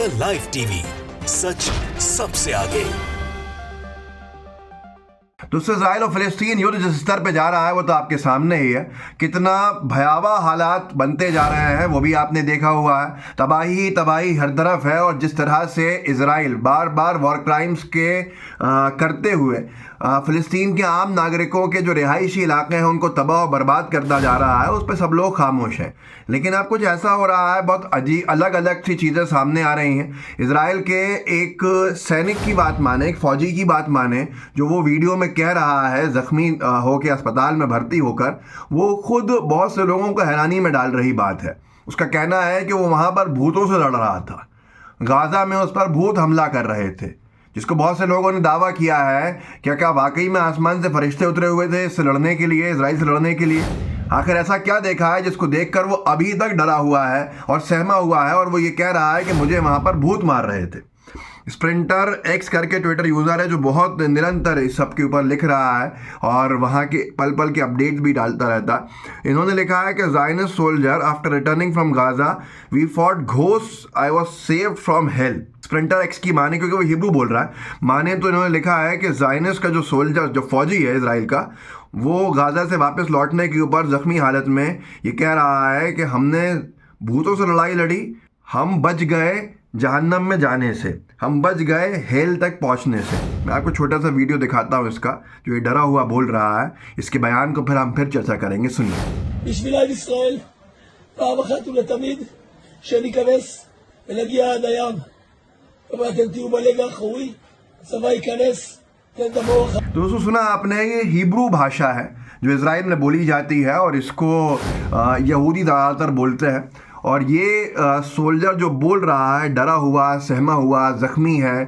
The live TV, सच सबसे आगे। दोस्तों, इजराइल और फिलिस्तीन युद्ध जिस स्तर पे जा रहा है वो तो आपके सामने ही है। कितना भयावह हालात बनते जा रहे हैं वो भी आपने देखा हुआ है। तबाही ही तबाही हर तरफ है। और जिस तरह से इजराइल बार बार वॉर क्राइम्स के करते हुए फिलिस्तीन के आम नागरिकों के जो रिहायशी इलाके हैं उनको तबाह और बर्बाद करता जा रहा है, उस पर सब लोग खामोश हैं। लेकिन अब कुछ ऐसा हो रहा है, बहुत अलग अलग सी चीज़ें सामने आ रही हैं। इजराइल के एक सैनिक की बात माने, एक फौजी की बात माने, जो वो वीडियो में कह रहा है ज़ख्मी होकर अस्पताल में भर्ती होकर, वो खुद बहुत से लोगों को हैरानी में डाल रही बात है। उसका कहना है कि वो वहाँ पर भूतों से लड़ रहा था, गाज़ा में उस पर भूत हमला कर रहे थे, जिसको बहुत से लोगों ने दावा किया है क्या वाकई में आसमान से फरिश्ते उतरे हुए थे इससे लड़ने के लिए, इजराइल से लड़ने के लिए। आखिर ऐसा क्या देखा है जिसको देखकर वो अभी तक डरा हुआ है और सहमा हुआ है, और वो ये कह रहा है कि मुझे वहाँ पर भूत मार रहे थे। स्प्रिंटर एक्स करके ट्विटर यूज़र है जो बहुत निरंतर इस सब के ऊपर लिख रहा है और वहाँ के पल पल के अपडेट्स भी डालता रहता है। इन्होंने लिखा है कि Zionist soldier after returning from Gaza we fought ghost, I was saved from hell. Sprinter X की माने, क्योंकि वो हिब्रू बोल रहा है, माने तो इन्होंने लिखा है कि ज़ायनिस्ट का जो सोल्जर, जो फौजी है इजराइल का, वो गाजा से वापस लौटने के ऊपर ज़ख्मी हालत में ये कह रहा है कि हमने भूतों से लड़ाई लड़ी, हम बच गए जहन्नम में जाने से, हम बच गए हेल तक पहुंचने से। मैं आपको छोटा सा वीडियो दिखाता हूं इसका, जो ये डरा हुआ बोल रहा है। इसके बयान को फिर हम चर्चा करेंगे, सुनिए। בשביל ישראל, פעם אחת ולתמיד, שניכנס ונגיע עד הים. ואתם תהיו בלג האחורי, הצבא ייכנס, תן דמו אחת. दोस्तों, सुना आपने, ये हिब्रू भाषा है जो इजराइल में बोली जाती है और इसको यहूदी ज़्यादातर बोलते हैं। और ये सोल्जर जो बोल रहा है डरा हुआ, सहमा हुआ, ज़ख्मी है,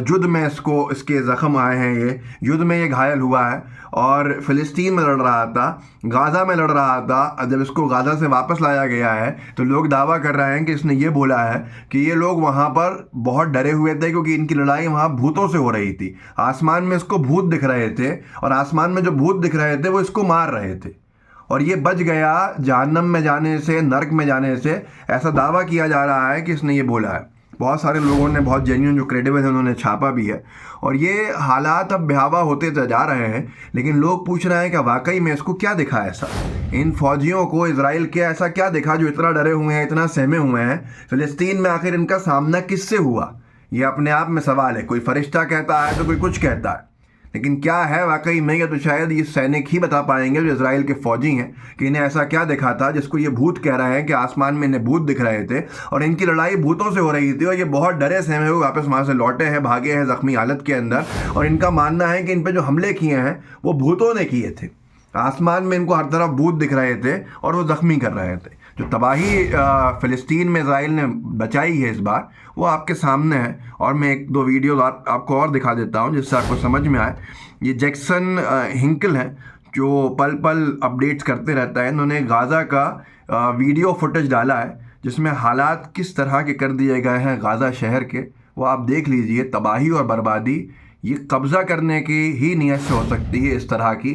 युद्ध में इसके ज़ख्म आए हैं, ये युद्ध में ये घायल हुआ है और फ़िलिस्तीन में लड़ रहा था, गाज़ा में लड़ रहा था। जब इसको गाज़ा से वापस लाया गया है तो लोग दावा कर रहे हैं कि इसने ये बोला है कि ये लोग वहाँ पर बहुत डरे हुए थे क्योंकि इनकी लड़ाई वहाँ भूतों से हो रही थी। आसमान में इसको भूत दिख रहे थे और आसमान में जो भूत दिख रहे थे वो इसको मार रहे थे और ये बच गया जहन्नम में जाने से, नर्क में जाने से। ऐसा दावा किया जा रहा है कि इसने ये बोला है। बहुत सारे लोगों ने, बहुत जेन्युइन जो क्रेडिबल है, उन्होंने छापा भी है। और ये हालात अब भयावह होते जा रहे हैं, लेकिन लोग पूछ रहे हैं कि वाकई में इसको क्या दिखा ऐसा, इन फौजियों को इजराइल के ऐसा क्या दिखा जो इतना डरे हुए हैं, इतना सहमे हुए हैं। फिलिस्तीन में आखिर इनका सामना किससे हुआ, ये अपने आप में सवाल है। कोई फरिश्ता कहता है तो कोई कुछ कहता है, लेकिन क्या है वाकई में, या तो शायद ये सैनिक ही बता पाएंगे जो इजराइल के फौजी हैं कि इन्हें ऐसा क्या दिखा था जिसको ये भूत कह रहे हैं कि आसमान में इन्हें भूत दिख रहे थे और इनकी लड़ाई भूतों से हो रही थी और ये बहुत डरे सहमे हुए वापस वहाँ से लौटे हैं, भागे हैं ज़ख्मी हालत के अंदर। और इनका मानना है कि इन पर जो हमले किए हैं वो भूतों ने किए थे। आसमान में इनको हर तरफ भूत दिख रहे थे और वो ज़ख्मी कर रहे थे। जो तबाही फ़िलिस्तीन में इजराइल ने बचाई है इस बार, वो आपके सामने है। और मैं एक दो वीडियो आपको और दिखा देता हूँ जिससे आपको समझ में आए। ये जैक्सन हिंकल हैं जो पल पल अपडेट्स करते रहता है। इन्होंने गाज़ा का वीडियो फुटेज डाला है जिसमें हालात किस तरह के कर दिए गए हैं गाज़ा शहर के, वो आप देख लीजिए। तबाही और बर्बादी ये कब्जा करने की ही नीयत से हो सकती है, इस तरह की,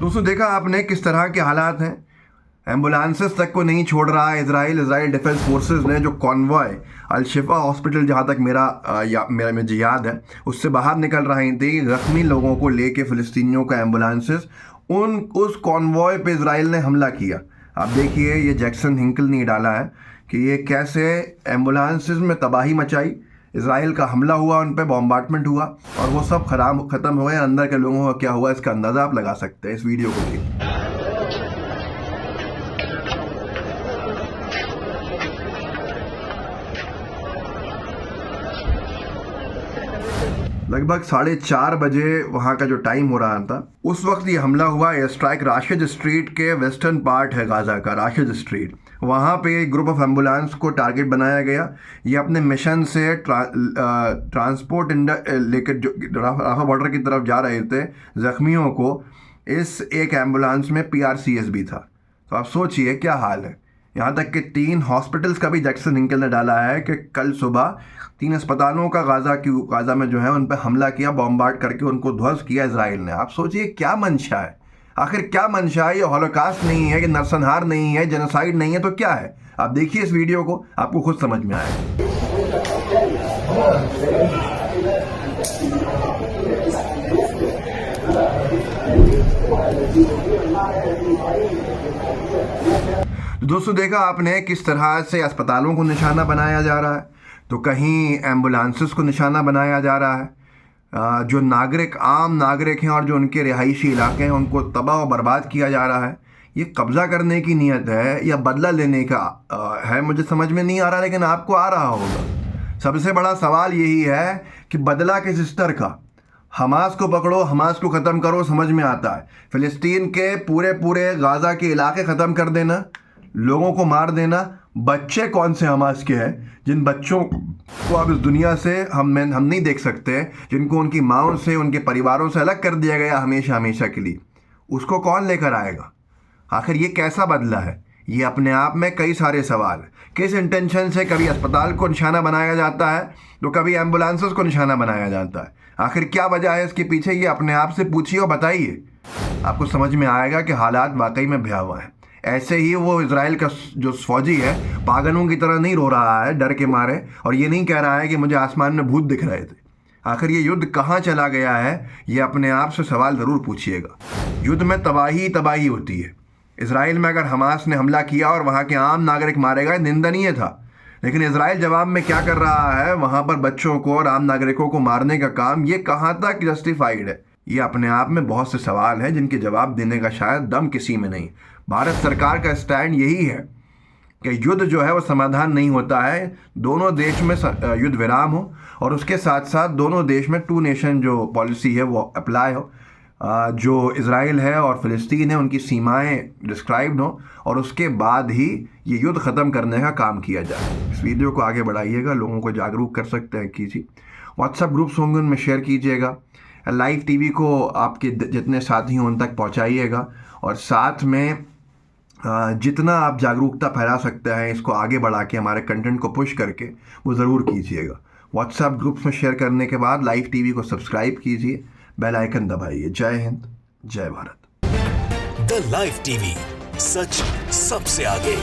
दोस्तों, देखा आपने किस तरह के हालात हैं। एम्बुलेंसेस तक को नहीं छोड़ रहा है इजराइल डिफेंस फोर्सेस ने, जो कॉन्वॉय अल-शिफा हॉस्पिटल, जहाँ तक मेरा मुझे याद है, उससे बाहर निकल रही थी ज़ख्मी लोगों को लेके फ़िलिस्तीनियों का एम्बुलेंसेस, उस कॉन्वॉय पे इजराइल ने हमला किया। आप देखिए, ये जैक्सन हिंकल ने डाला है कि ये कैसे एम्बुलेंसेस में तबाही मचाई, इजराइल का हमला हुआ, उन पर बॉम्बार्डमेंट हुआ और वो सब ख़त्म हो गए। अंदर के लोगों का क्या हुआ इसका अंदाज़ा आप लगा सकते हैं इस वीडियो को देखिए। लगभग 4:30 बजे वहाँ का जो टाइम हो रहा था, उस वक्त ये हमला हुआ। एयर स्ट्राइक राशिद स्ट्रीट के वेस्टर्न पार्ट है गाज़ा का, राशिद स्ट्रीट, वहाँ पे एक ग्रुप ऑफ एम्बुलेंस को टारगेट बनाया गया। ये अपने मिशन से ट्रांसपोर्ट लेकर जो राफा बॉर्डर की तरफ जा रहे थे ज़ख्मियों को, इस एक एम्बुलेंस में PRCS भी था। तो आप सोचिए क्या हाल है। यहाँ तक कि 3 हॉस्पिटल्स का भी जैक्सन हिंकल ने डाला है कि कल सुबह 3 अस्पतालों का गाज़ा में जो है उन पर हमला किया, बॉम्बार्ड करके उनको ध्वस्त किया इजराइल ने। आप सोचिए क्या मंशा है, आखिर क्या मंशा है? ये हॉलोकास्ट नहीं है, कि नरसंहार नहीं है, जेनोसाइड नहीं है, तो क्या है? आप देखिए इस वीडियो को, आपको खुद समझ में आएगा। दोस्तों देखा आपने किस तरह से अस्पतालों को निशाना बनाया जा रहा है, तो कहीं एम्बुलेंसेस को निशाना बनाया जा रहा है, जो नागरिक आम नागरिक हैं और जो उनके रिहायशी इलाके हैं उनको तबाह और बर्बाद किया जा रहा है। ये कब्ज़ा करने की नीयत है या बदला लेने का है, मुझे समझ में नहीं आ रहा, लेकिन आपको आ रहा होगा। सबसे बड़ा सवाल यही है कि बदला किस स्तर का? हमास को पकड़ो, हमास को ख़त्म करो, समझ में आता है। फ़िलिस्तीन के पूरे गाज़ा के इलाके ख़त्म कर देना, लोगों को मार देना। बच्चे कौन से हमास के हैं जिन बच्चों को अब इस दुनिया से हम नहीं देख सकते, जिनको उनकी माँओं से, उनके परिवारों से अलग कर दिया गया हमेशा हमेशा के लिए? उसको कौन लेकर आएगा? आखिर ये कैसा बदला है? ये अपने आप में कई सारे सवाल। किस इंटेंशन से कभी अस्पताल को निशाना बनाया जाता है तो कभी एम्बुलेंसेस को निशाना बनाया जाता है? आखिर क्या वजह है इसके पीछे? ये अपने आप से पूछिए और बताइए, आपको समझ में आएगा कि हालात वाकई में भयावह हैं। ऐसे ही वो इजराइल का जो फौजी है पागलों की तरह नहीं रो रहा है डर के मारे, और ये नहीं कह रहा है कि मुझे आसमान में भूत दिख रहे थे। आखिर ये युद्ध कहाँ चला गया है, ये अपने आप से सवाल ज़रूर पूछिएगा। युद्ध में तबाही होती है। इजराइल में अगर हमास ने हमला किया और वहाँ के आम नागरिक मारे गए, निंदनीय था, लेकिन इजराइल जवाब में क्या कर रहा है? वहाँ पर बच्चों को और आम नागरिकों को मारने का काम, ये कहाँ तक जस्टिफाइड है? ये अपने आप में बहुत से सवाल हैं जिनके जवाब देने का शायद दम किसी में नहीं। भारत सरकार का स्टैंड यही है कि युद्ध जो है वो समाधान नहीं होता है, दोनों देश में युद्ध विराम हो और उसके साथ साथ दोनों देश में 2 नेशन जो पॉलिसी है वो अप्लाई हो। जो इजराइल है और फ़िलिस्तीन है उनकी सीमाएं डिस्क्राइब्ड हो और उसके बाद ही ये युद्ध ख़त्म करने का काम किया जाए। इस वीडियो को आगे बढ़ाइएगा, लोगों को जागरूक कर सकते हैं कीजिए। व्हाट्सएप ग्रुप्स होंगे उनमें शेयर कीजिएगा। लाइव टीवी को आपके जितने साथी हैं उन तक पहुंचाइएगा और साथ में जितना आप जागरूकता फैला सकते हैं इसको आगे बढ़ा के हमारे कंटेंट को पुश करके वो ज़रूर कीजिएगा। व्हाट्सएप ग्रुप्स में शेयर करने के बाद लाइव टीवी को सब्सक्राइब कीजिए, बेल आइकन दबाइए। जय हिंद, जय भारत। द लाइव टीवी, सच सबसे आगे।